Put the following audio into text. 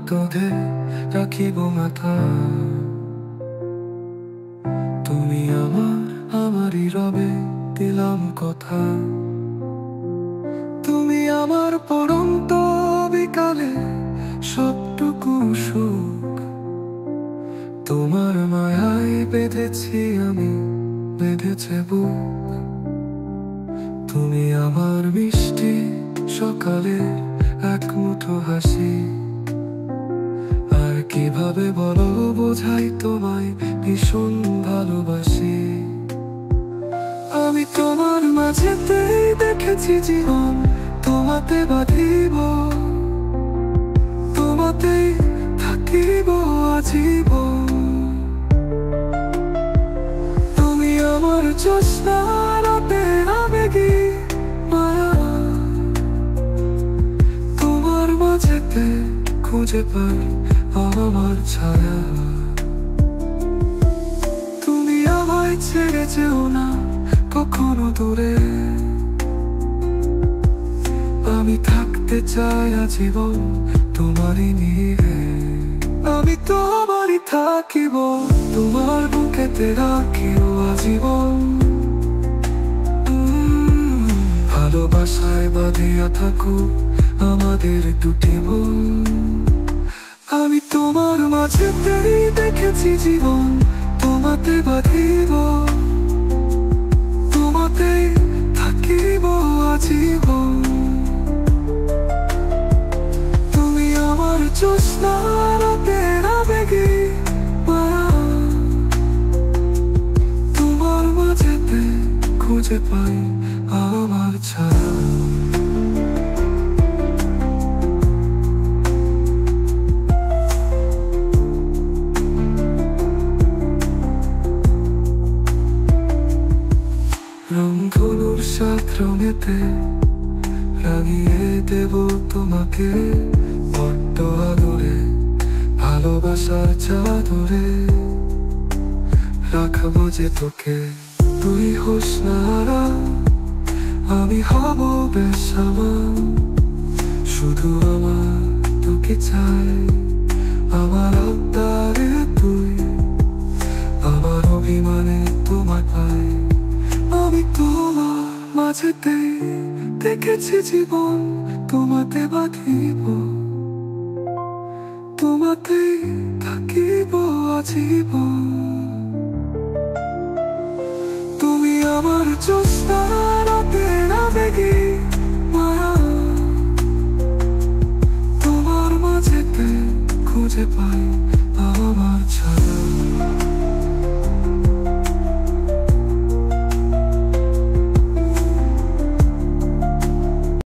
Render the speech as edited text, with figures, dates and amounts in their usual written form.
কাঁধে রাখিব মাথা। তুমি আমারই রবে দিলাম কথা। তুমি আমার পরন্ত বিকালে সবটুকু সুখ। তোমার মায়ায় বেঁধেছি আমি, বেঁধেছে বুক। তুমি আমার মিষ্টি সকালে এক মুঠো হাসি। আর কিভাবে বলো বোঝাই তোমায় ভীষণ ভালোবাসি। আমি তোমার মাঝেতেই দেখেছি জীবন, তোমাতে বাঁধিব, তোমাতেই থাকিব আজীবন। তুমি আমার জ্যোৎস্না রাতে আবেগী মায়া। তোমার মাঝেতে খুঁজে পাই আমার ছায়া। তুমি আমায় ছেড়ে যেও না কখনো দূরে। আমি থাকতে চাই আজীবন তোমারই নিয়ে। আমি তোমারই থাকিব, তোমার বুকেতে রাখিব আজীবন। ভালোবাসায় বাঁধিয়া থাকুক আমাদের দুটি মন। আমি তোমার মাঝেতেই দেখেছি জীবন, তোমাতে বাঁধিব, তোমাতেই থাকিব আজীবন। তুমি আমার জ্যোৎস্না রাতের আবেগী মায়া। তোমার মাঝেতে খুঁজে পাই আমার ছায়া। রংধনুর সাত রঙেতে রাঙিয়ে দেব তোমাকে বড্ড আদরে। ভালোবাসার চাদরে রাখবো যে তোকে। তুই হোস না আরাম, আমি হব বেসামাল। শুধু আমার তোকে চাই, আমার আবদারে তুই, আমার অভিমানে তোমায় পাই। আমি তোমার মাঝেতেই দেখেছি জীবন, তোমাতে বাঁধিব, তোমাতেই থাকিব আজীবন। তুমি আমার জ্যোৎস্না রাতের আবেগী মায়া। তোমার মাঝেতে খুঁজে পাই